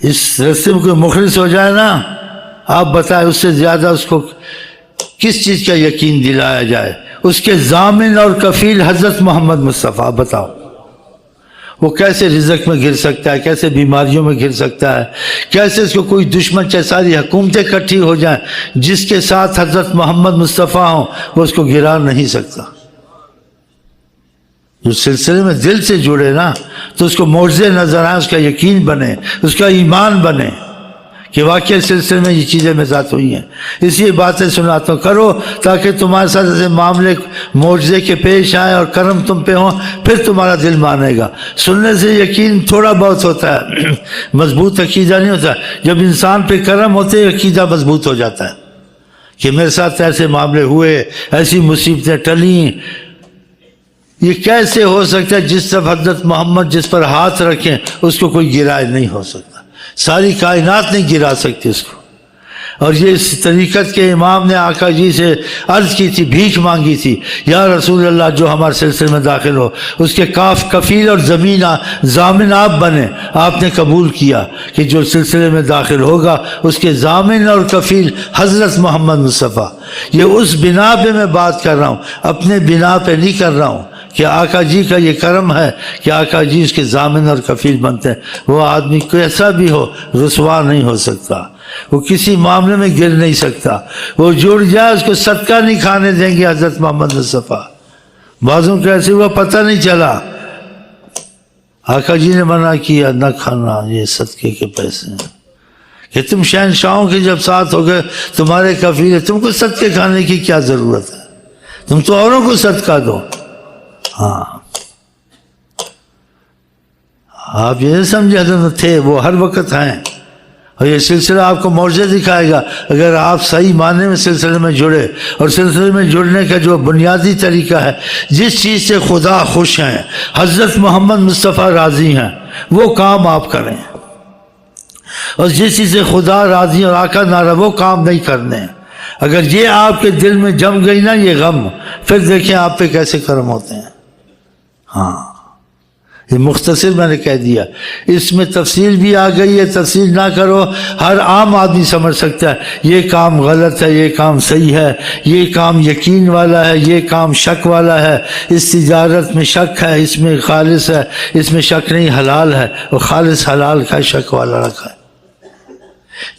اس رستے میں کوئی مخلص ہو جائے نا، آپ بتائیں اس سے زیادہ اس کو کس چیز کا یقین دلایا جائے؟ اس کے ضامن اور کفیل حضرت محمد مصطفیٰ. بتاؤ وہ کیسے رزق میں گر سکتا ہے، کیسے بیماریوں میں گر سکتا ہے، کیسے اس کو کوئی دشمن چاہے ساری حکومتیں اکٹھی ہو جائیں، جس کے ساتھ حضرت محمد مصطفیٰ ہوں وہ اس کو گرا نہیں سکتا. جو سلسلے میں دل سے جڑے نا تو اس کو معجزے نظر آئیں، اس کا یقین بنے، اس کا ایمان بنے کہ واقعی سلسلے میں یہ چیزیں میرے ساتھ ہوئی ہیں. اس لیے باتیں سناتا ہوں، کرو تاکہ تمہارے ساتھ ایسے معاملے معجزے کے پیش آئیں اور کرم تم پہ ہوں، پھر تمہارا دل مانے گا. سننے سے یقین تھوڑا بہت ہوتا ہے، مضبوط عقیدہ نہیں ہوتا. جب انسان پہ کرم ہوتے عقیدہ مضبوط ہو جاتا ہے کہ میرے ساتھ ایسے معاملے ہوئے، ایسی مصیبتیں ٹلیں. یہ کیسے ہو سکتا ہے؟ جس طرف حضرت محمد جس پر ہاتھ رکھیں اس کو کوئی گرائے نہیں ہو سکتا، ساری کائنات نہیں گرا سکتی اس کو. اور یہ اس طریقت کے امام نے آقا جی سے عرض کی تھی، بھیک مانگی تھی، یا رسول اللہ جو ہمارے سلسلے میں داخل ہو اس کے کفیل اور ضامن آپ بنے. آپ نے قبول کیا کہ جو سلسلے میں داخل ہوگا اس کے ضامن اور کفیل حضرت محمد مصطفیٰ. یہ اس بنا پہ میں بات کر رہا ہوں، اپنے بنا پہ نہیں کر رہا ہوں کہ آقا جی کا یہ کرم ہے کہ آقا جی اس کے ضامن اور کفیل بنتے ہیں. وہ آدمی کیسا بھی ہو رسوا نہیں ہو سکتا، وہ کسی معاملے میں گر نہیں سکتا. وہ جڑ جائے اس کو صدقہ نہیں کھانے دیں گے حضرت محمد مصطفیٰ. بعضوں کو ایسے ہوا پتہ نہیں چلا، آقا جی نے منع کیا نہ کھانا، یہ صدقے کے پیسے ہیں کہ تم شہنشاہوں کے جب ساتھ ہو گئے تمہارے کفیل ہے، تم کو صدقے کھانے کی کیا ضرورت ہے؟ تم تو اوروں کو صدقہ دو. ہاں آپ یہ سمجھے حضرت تھے، وہ ہر وقت ہیں. اور یہ سلسلہ آپ کو معجزے دکھائے گا اگر آپ صحیح معنی میں سلسلے میں جڑے. اور سلسلے میں جڑنے کا جو بنیادی طریقہ ہے، جس چیز سے خدا خوش ہیں، حضرت محمد مصطفیٰ راضی ہیں، وہ کام آپ کریں. اور جس چیز سے خدا راضی اور آقا ناراض وہ کام نہیں کرنے. اگر یہ آپ کے دل میں جم گئی نا یہ غم، پھر دیکھیں آپ پہ کیسے کرم ہوتے ہیں. ہاں یہ مختصر میں نے کہہ دیا، اس میں تفصیل بھی آ گئی ہے، تفصیل نہ کرو ہر عام آدمی سمجھ سکتا ہے یہ کام غلط ہے، یہ کام صحیح ہے، یہ کام یقین والا ہے، یہ کام شک والا ہے. اس تجارت میں شک ہے، اس میں خالص ہے، اس میں شک نہیں حلال ہے، وہ خالص حلال کا شک والا رکھا ہے.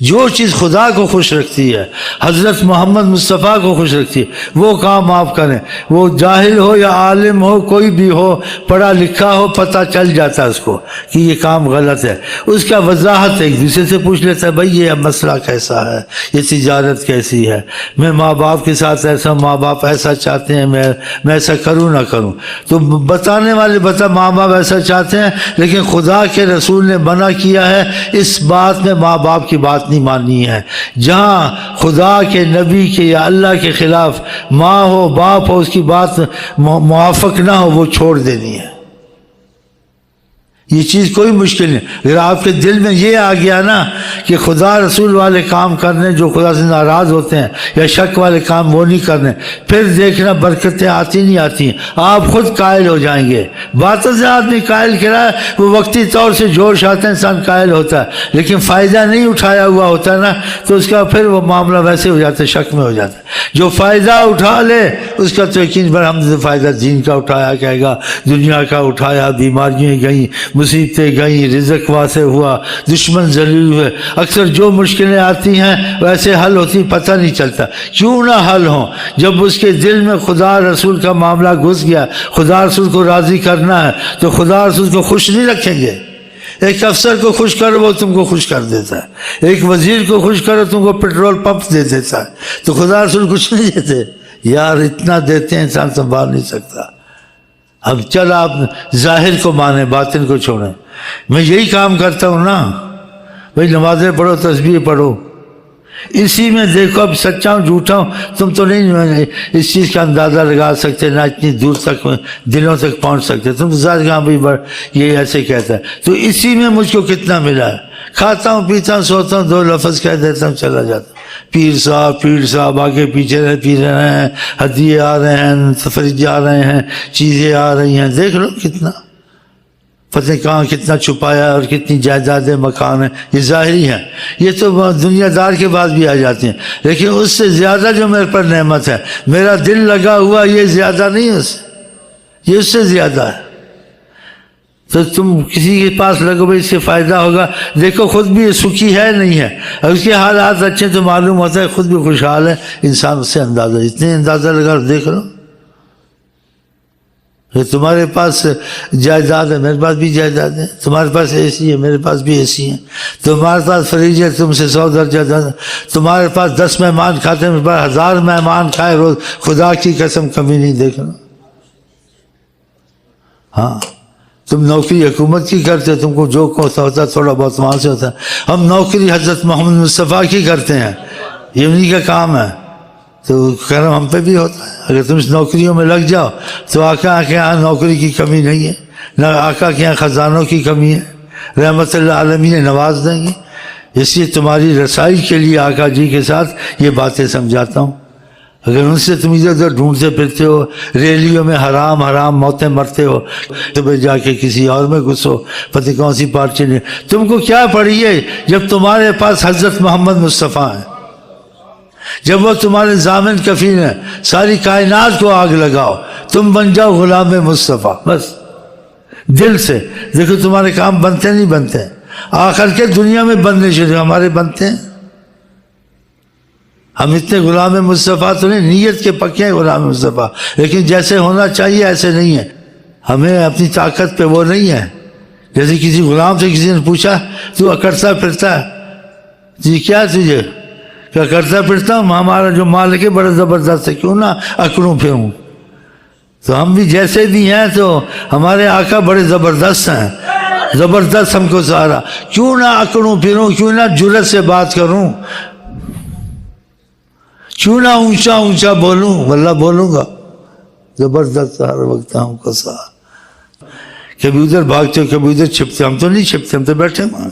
جو چیز خدا کو خوش رکھتی ہے، حضرت محمد مصطفیٰ کو خوش رکھتی ہے، وہ کام آپ کریں. وہ جاہل ہو یا عالم ہو، کوئی بھی ہو، پڑھا لکھا ہو، پتہ چل جاتا ہے اس کو کہ یہ کام غلط ہے. اس کا وضاحت ایک دوسرے سے پوچھ لیتا ہے، بھائی یہ مسئلہ کیسا ہے، یہ تجارت کیسی ہے، میں ماں باپ کے ساتھ ایسا، ماں باپ ایسا چاہتے ہیں، میں ایسا کروں نہ کروں. تو بتانے والے ماں باپ ایسا چاہتے ہیں، لیکن خدا کے رسول نے منع کیا ہے اس بات میں ماں باپ کی بات نہیں ماننی ہے. جہاں خدا کے نبی کے یا اللہ کے خلاف ماں ہو باپ ہو اس کی بات موافق نہ ہو وہ چھوڑ دینی ہے. یہ چیز کوئی مشکل نہیں. اگر آپ کے دل میں یہ آ گیا نا کہ خدا رسول والے کام کرنے جو خدا سے ناراض ہوتے ہیں یا شک والے کام وہ نہیں کرنے، پھر دیکھنا برکتیں آتی نہیں آتی ہیں، آپ خود قائل ہو جائیں گے. باتوں سے آدمی قائل کرا ہے، وہ وقتی طور سے جوش آتے ہیں انسان قائل ہوتا ہے، لیکن فائدہ نہیں اٹھایا ہوا ہوتا ہے نا تو اس کا پھر وہ معاملہ ویسے ہو جاتا ہے، شک میں ہو جاتا ہے. جو فائدہ اٹھا لے اس کا تو یقین پر ہم نے فائدہ دین کا اٹھایا، کہے گا دنیا کا اٹھایا، بیماریاں گئیں، مصیبتیں گئیں، رزق واسع ہوا، دشمن ذلیل ہوئے. اکثر جو مشکلیں آتی ہیں ویسے حل ہوتی پتہ نہیں چلتا. کیوں نہ حل ہوں؟ جب اس کے دل میں خدا رسول کا معاملہ گھس گیا، خدا رسول کو راضی کرنا ہے تو خدا رسول کو خوش نہیں رکھیں گے. ایک افسر کو خوش کرو وہ تم کو خوش کر دیتا ہے، ایک وزیر کو خوش کرو تم کو پیٹرول پمپ دے دیتا ہے، تو خدا رسول کچھ نہیں دیتے. یار اتنا دیتے ہیں انسان سنبھال نہیں سکتا. اب چل آپ ظاہر کو مانیں باطن کو چھوڑیں. میں یہی کام کرتا ہوں نا بھائی، نمازیں پڑھو، تسبیح پڑھو، اسی میں دیکھو اب سچا ہوں جھوٹا ہوں تم تو نہیں اس چیز کا اندازہ لگا سکتے، نہ اتنی دور تک دلوں تک پہنچ سکتے. تم تو ذات کہاں بھائی یہ ایسے کہتا ہے، تو اسی میں مجھ کو کتنا ملا ہے. کھاتا ہوں پیتا ہوں سوتا ہوں، دو لفظ کہہ دیتا ہوں چلا جاتا ہوں. پیر صاحب آگے پیچھے پی رہے ہیں، ہدیے آ رہے ہیں، تفریح آ رہے ہیں، چیزیں آ رہی ہیں، دیکھ لو کتنا. پتہ کہاں کتنا چھپایا اور کتنی جائیدادیں مکان ہیں، یہ ظاہری ہیں، یہ تو دنیا دار کے بعد بھی آ جاتے ہیں، لیکن اس سے زیادہ جو میرے پر نعمت ہے، میرا دل لگا ہوا، یہ زیادہ نہیں ہے، یہ اس سے زیادہ ہے۔ تو تم کسی کے پاس لگو بھائی اس سے فائدہ ہوگا، دیکھو خود بھی سکھی ہے نہیں ہے، اور اس کے حالات اچھے تو معلوم ہوتا ہے خود بھی خوشحال ہے، انسان اس سے اندازہ، اتنے اندازہ لگا دیکھ لو کہ تمہارے پاس جائیداد ہے، میرے پاس بھی جائیداد ہے، تمہارے پاس اے سی ہے، میرے پاس بھی اے سی ہے، تمہارے پاس فریج ہے، تم سے 100 درجہ زیادہ، تمہارے پاس 10 مہمان کھاتے ہیں، میرے پاس 1000 مہمان کھائے روز، خدا کی قسم کمی نہیں دیکھنا۔ ہاں تم نوکری حکومت کی کرتے، تم کو جو ہوتا ہے تھوڑا بہت وہاں سے ہوتا ہے، ہم نوکری حضرت محمد مصطفیٰ کی کرتے ہیں، یہ انہی کا کام ہے، تو کرم ہم پہ بھی ہوتا ہے۔ اگر تم اس نوکریوں میں لگ جاؤ تو آقا کے یہاں نوکری کی کمی نہیں ہے، نہ آقا کے یہاں خزانوں کی کمی ہے، رحمت اللہ عالمین نواز دیں گے۔ اس لیے تمہاری رسائی کے لیے آقا جی کے ساتھ یہ باتیں سمجھاتا ہوں۔ اگر ان سے تم ادھر ادھر ڈھونڈتے پھرتے ہو، ریلیوں میں حرام حرام موتیں مرتے ہو، تو جا کے کسی اور میں گھسو، پتہ کون سی پارٹی نے، تم کو کیا پڑی ہے جب تمہارے پاس حضرت محمد مصطفیٰ ہیں، جب وہ تمہارے ضامن کفیل ہیں، ساری کائنات کو آگ لگاؤ، تم بن جاؤ غلام مصطفیٰ، بس دل سے۔ دیکھو تمہارے کام بنتے نہیں بنتے، آخر کے دنیا میں بننے شروع، ہمارے بنتے ہیں، ہم اتنے غلام مصطفیٰ تو نہیں، نیت کے پکے ہیں غلام مصطفیٰ، لیکن جیسے ہونا چاہیے ایسے نہیں ہے، ہمیں اپنی طاقت پہ وہ نہیں ہے۔ جیسے کسی غلام سے کسی نے پوچھا تو اکڑتا پھرتا ہے، جی کیا تجھے، کیا کرتا پھرتا ہوں، ہمارا جو مالک ہے بڑا زبردست ہے، کیوں نہ اکڑوں پھروں۔ تو ہم بھی جیسے بھی ہیں تو ہمارے آقا بڑے زبردست ہیں، زبردست ہم کو سہارا، کیوں نہ اکڑوں پھروں، کیوں نہ جرت سے بات کروں، کیوں نہ اونچا اونچا بولوں، واللہ بولوں گا، زبردست ہر وقت ہم کو سہارا۔ کبھی ادھر بھاگتے ہو، کبھی ادھر چھپتے، ہم تو نہیں چھپتے، ہم تو بیٹھے وہاں۔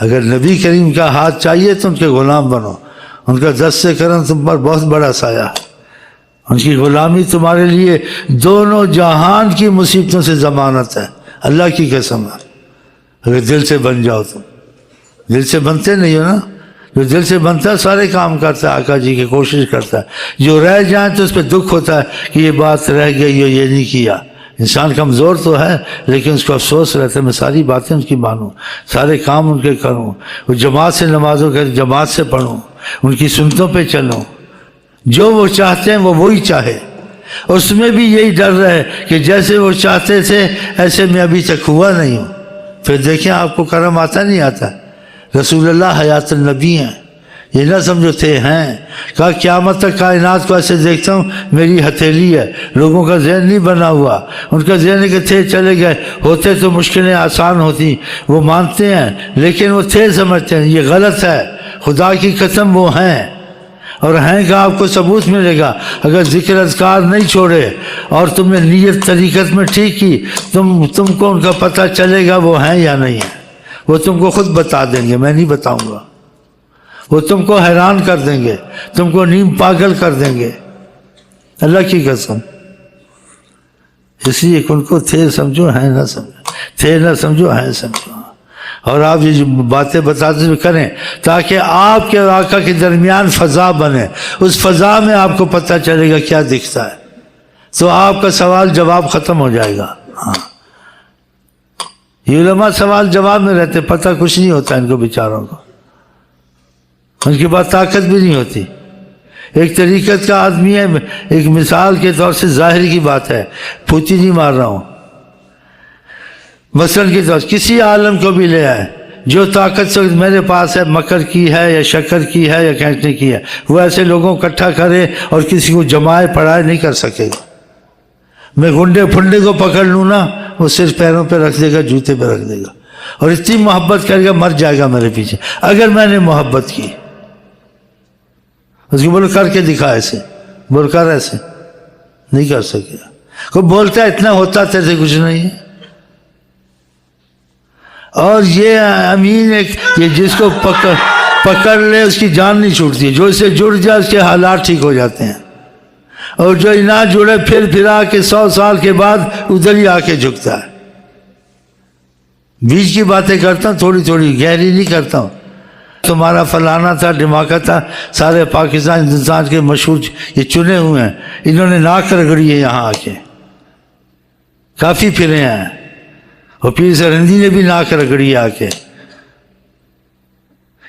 اگر نبی کریم کا ہاتھ چاہیے تو ان کے غلام بنو، ان کا دست کرم تم پر بہت بڑا سایہ ہے، ان کی غلامی تمہارے لیے دونوں جہان کی مصیبتوں سے ضمانت ہے، اللہ کی قسم ہے۔ اگر دل سے بن جاؤ، تم دل سے بنتے نہیں ہو نا، جو دل سے بنتا ہے سارے کام کرتا ہے، آقا جی کی کوشش کرتا ہے، جو رہ جائیں تو اس پہ دکھ ہوتا ہے کہ یہ بات رہ گئی ہو، یہ نہیں کیا۔ انسان کمزور تو ہے لیکن اس کو افسوس رہتا ہے میں ساری باتیں ان کی مانوں، سارے کام ان کے کروں، وہ جماعت سے نمازوں کے جماعت سے پڑھوں، ان کی سنتوں پہ چلوں، جو وہ چاہتے ہیں وہ وہی چاہے، اس میں بھی یہی ڈر رہے کہ جیسے وہ چاہتے تھے ایسے میں ابھی تک ہوا نہیں ہوں۔ پھر دیکھیں آپ کو کرم آتا نہیں آتا، رسول اللہ حیات النبی ہیں، یہ نہ سمجھو تھے ہیں، کہا قیامت تک کائنات کو ایسے دیکھتا ہوں میری ہتھیلی ہے، لوگوں کا ذہن نہیں بنا ہوا، ان کا ذہن ہے کہ تھے چلے گئے، ہوتے تو مشکلیں آسان ہوتی، وہ مانتے ہیں لیکن وہ تھے سمجھتے ہیں، یہ غلط ہے، خدا کی قسم وہ ہیں، اور ہیں کا آپ کو ثبوت ملے گا، اگر ذکر اذکار نہیں چھوڑے اور تم نے نیت طریقت میں ٹھیک کی، تم کو ان کا پتہ چلے گا وہ ہیں یا نہیں ہیں، وہ تم کو خود بتا دیں گے، میں نہیں بتاؤں گا، وہ تم کو حیران کر دیں گے، تم کو نیم پاگل کر دیں گے، اللہ کی قسم۔ اس لیے ان کو تھے سمجھو ہیں نہ سمجھو، تھے نہ سمجھو ہیں سمجھو، اور آپ یہ جو باتیں بتاتے ہوئے کریں تاکہ آپ کے اور آقا کے درمیان فضا بنے، اس فضا میں آپ کو پتہ چلے گا کیا دکھتا ہے، تو آپ کا سوال جواب ختم ہو جائے گا۔ ہاں یہ علماء سوال جواب میں رہتے، پتہ کچھ نہیں ہوتا ان کو بیچاروں کو، ان کے پاس طاقت بھی نہیں ہوتی۔ ایک طریقت کا آدمی ہے، ایک مثال کے طور سے ظاہر کی بات ہے، پھوتی نہیں مار رہا ہوں، مثلاً کے طور کسی عالم کو بھی لے آئے، جو طاقت سے میرے پاس ہے، مکر کی ہے یا شکر کی ہے یا کھینچنے کی ہے، وہ ایسے لوگوں کو اکٹھا کرے اور کسی کو جمائے پڑھائے نہیں کر سکے گا۔ میں گنڈے پھنڈے کو پکڑ لوں نا، وہ صرف پیروں پہ رکھ دے گا، جوتے پہ رکھ دے گا، اور اتنی محبت کرے گا مر جائے گا میرے پیچھے، اگر میں نے محبت کی۔ اس کو بولو کر کے دکھا ایسے، بول کر ایسے، نہیں کر سکے، کوئی بولتا ہے اتنا ہوتا تیسے کچھ نہیں ہے۔ اور یہ امین ایک، یہ جس کو پکڑ لے اس کی جان نہیں چھوٹتی، جو اس سے جڑ جائے اس کے حالات ٹھیک ہو جاتے ہیں، اور جو نہ جڑے پھر آ کے 100 سال کے بعد ادھر ہی آ کے جھکتا ہے. بیچ کی باتیں کرتا ہوں، تھوڑی تھوڑی، گہری نہیں کرتا ہوں. تمہارا فلانا تھا، ڈھماکہ تھا، سارے پاکستان ہندوستان کے مشہور یہ چنے ہوئے ہیں، انہوں نے ناک رگڑی ہے یہاں آ کے، کافی پھرے ہیں. اور پیر سرہندی نے بھی ناک رگڑی آ کے.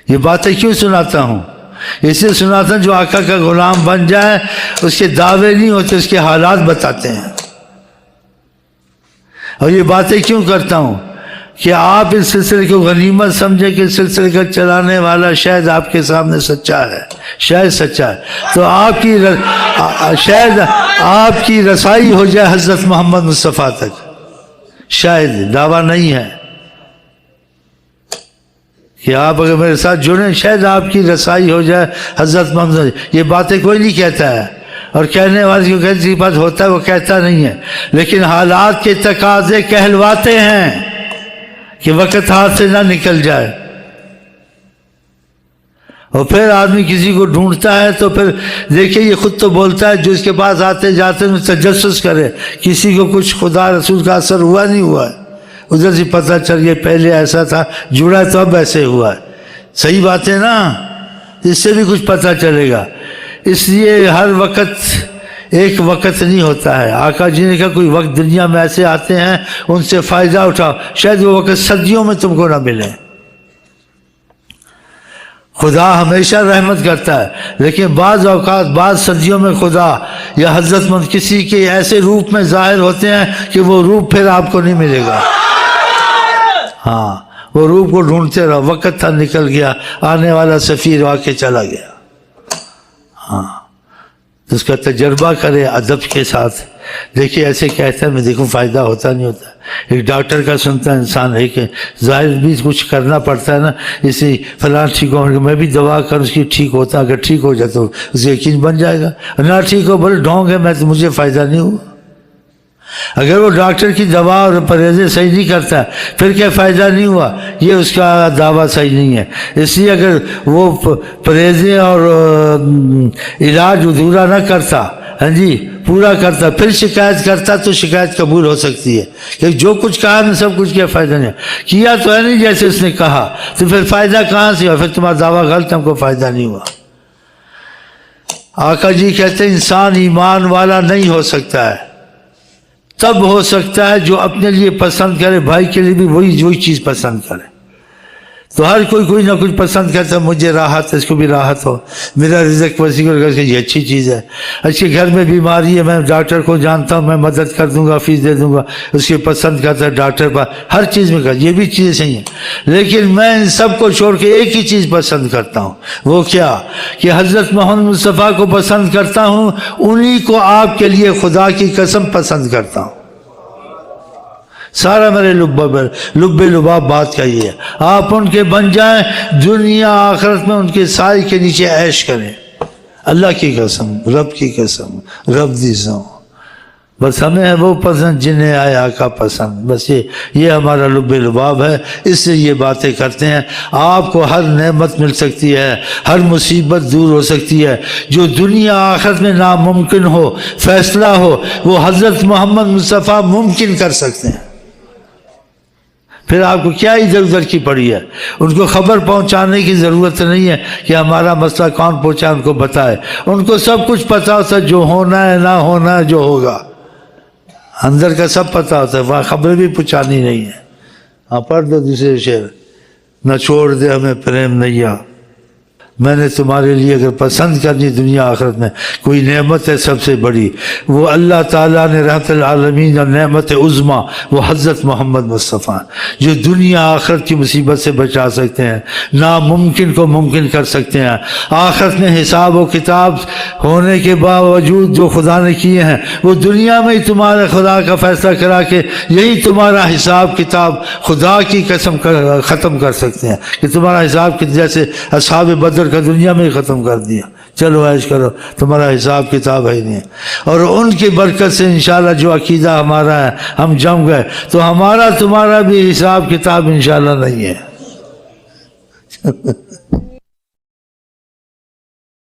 یہ باتیں کیوں سناتا ہوں؟ اس لیے سناتا ہوں جو آقا کا غلام بن جائے اس کے دعوے نہیں ہوتے، اس کے حالات بتاتے ہیں. اور یہ باتیں کیوں کرتا ہوں کہ آپ اس سلسلے کو غنیمت سمجھیں کہ اس سلسلے کا چلانے والا شاید آپ کے سامنے سچا ہے، شاید سچا ہے، تو شاید آپ کی رسائی ہو جائے حضرت محمد مصطفیٰ تک. شاید، دعویٰ نہیں ہے کہ آپ اگر میرے ساتھ جڑیں شاید آپ کی رسائی ہو جائے حضرت محمد. یہ باتیں کوئی نہیں کہتا ہے، اور کہنے والے کو کہنے کی بات ہوتا ہے وہ کہتا نہیں ہے، لیکن حالات کے تقاضے کہلواتے ہیں کہ وقت ہاتھ سے نہ نکل جائے. اور پھر آدمی کسی کو ڈھونڈتا ہے تو پھر دیکھیں یہ خود تو بولتا ہے، جو اس کے پاس آتے جاتے ہیں تجسس کرے، کسی کو کچھ خدا رسول کا اثر ہوا نہیں ہوا ہے، ادھر سے پتہ چل یہ پہلے ایسا تھا، جڑا تو اب ایسے ہوا ہے. صحیح بات ہے نا؟ اس سے بھی کچھ پتہ چلے گا. اس لیے ہر وقت ایک وقت نہیں ہوتا ہے. آقا جی نے کہا کوئی وقت دنیا میں ایسے آتے ہیں ان سے فائدہ اٹھاؤ، شاید وہ وقت صدیوں میں تم کو نہ ملے. خدا ہمیشہ رحمت کرتا ہے، لیکن بعض اوقات بعض صدیوں میں خدا یا حضرت مند کسی کے ایسے روپ میں ظاہر ہوتے ہیں کہ وہ روپ پھر آپ کو نہیں ملے گا. ہاں، وہ روپ کو ڈھونڈتے رہو. وقت تھا نکل گیا، آنے والا سفیر آ کے چلا گیا. ہاں، اس کا تجربہ کرے ادب کے ساتھ. دیکھیے ایسے کہتا ہے میں دیکھوں فائدہ ہوتا نہیں ہوتا. ایک ڈاکٹر کا سنتا ہے انسان ہے کہ ظاہر بھی کچھ کرنا پڑتا ہے نا، اسی فلاں ٹھیک ہو، میں بھی دعا کر اس کی ٹھیک ہوتا، اگر ٹھیک ہو جائے تو اسے یقین بن جائے گا. نہ ٹھیک ہو بولے ڈھونگ ہے، میں تو مجھے فائدہ نہیں ہوا. اگر وہ ڈاکٹر کی دوا اور پرہیزیں صحیح نہیں کرتا پھر کیا فائدہ نہیں ہوا، یہ اس کا دعویٰ صحیح نہیں ہے. اس لیے اگر وہ پرہیزیں اور علاج ادھورا نہ کرتا، ہاں جی پورا کرتا، پھر شکایت کرتا تو شکایت قبول ہو سکتی ہے کہ جو کچھ کہا میں سب کچھ کیا فائدہ نہیں کیا تو ہے نہیں جیسے اس نے کہا، تو پھر فائدہ کہاں سے ہوا؟ پھر تمہارا دعویٰ غلط، ہم کو فائدہ نہیں ہوا. آقا جی کہتے ہیں انسان ایمان والا نہیں ہو سکتا ہے، تب ہو سکتا ہے جو اپنے لیے پسند کرے، بھائی کے لیے بھی وہی چیز پسند کرے. تو ہر کوئی نہ کچھ پسند کرتا ہے، مجھے راحت ہے، اس کو بھی راحت ہو، میرا رزق وسیع کر کے یہ اچھی چیز ہے. اچھے گھر میں بیماری ہے، میں ڈاکٹر کو جانتا ہوں، میں مدد کر دوں گا، فیس دے دوں گا، اس کی پسند کرتا ہے ڈاکٹر پر، ہر چیز میں یہ بھی چیزیں صحیح ہیں. لیکن میں ان سب کو چھوڑ کے ایک ہی چیز پسند کرتا ہوں. وہ کیا؟ کہ حضرت محمد مصطفیٰ کو پسند کرتا ہوں، انہی کو آپ کے لیے خدا کی قسم پسند کرتا ہوں. سارا میرے لب لباب بات کا یہ ہے. آپ ان کے بن جائیں، دنیا آخرت میں ان کے سائے کے نیچے عیش کریں. اللہ کی قسم، رب کی قسم، رب دی سو، بس ہمیں ہے وہ پسند جنہیں آئے آقا پسند. بس یہ ہمارا لب لباب ہے، اس سے یہ باتیں کرتے ہیں. آپ کو ہر نعمت مل سکتی ہے، ہر مصیبت دور ہو سکتی ہے. جو دنیا آخرت میں ناممکن ہو، فیصلہ ہو، وہ حضرت محمد مصطفیٰ ممکن کر سکتے ہیں. پھر آپ کو کیا ادھر ادھر کی پڑی ہے؟ ان کو خبر پہنچانے کی ضرورت نہیں ہے کہ ہمارا مسئلہ کون پہنچا، ان کو بتائے. ان کو سب کچھ پتا ہوتا ہے، جو ہونا ہے، نہ ہونا ہے، جو ہوگا اندر کا سب پتا ہوتا ہے. وہاں خبریں بھی پہنچانی نہیں ہے. ہاں پڑھ دو دوسرے شعر، نہ چھوڑ دے ہمیں پریم نیا، میں نے تمہارے لیے اگر پسند کرنی دنیا آخرت میں کوئی نعمت ہے سب سے بڑی، وہ اللہ تعالیٰ نے رحمت العالمین اور نعمت عظمیٰ وہ حضرت محمد مصطفیٰ جو دنیا آخرت کی مصیبت سے بچا سکتے ہیں، ناممکن کو ممکن کر سکتے ہیں. آخرت میں حساب و کتاب ہونے کے باوجود جو خدا نے کیے ہیں وہ دنیا میں ہی تمہارے خدا کا فیصلہ کرا کے یہی تمہارا حساب کتاب خدا کی قسم ختم کر سکتے ہیں کہ تمہارا حساب جیسے اصحاب بدر کا دنیا میں ہی ختم کر دیا. چلو عیش کرو، تمہارا حساب کتاب ہے ہی نہیں. اور ان کی برکت سے انشاءاللہ جو عقیدہ ہمارا ہے ہم جم گئے تو ہمارا تمہارا بھی حساب کتاب انشاءاللہ نہیں ہے.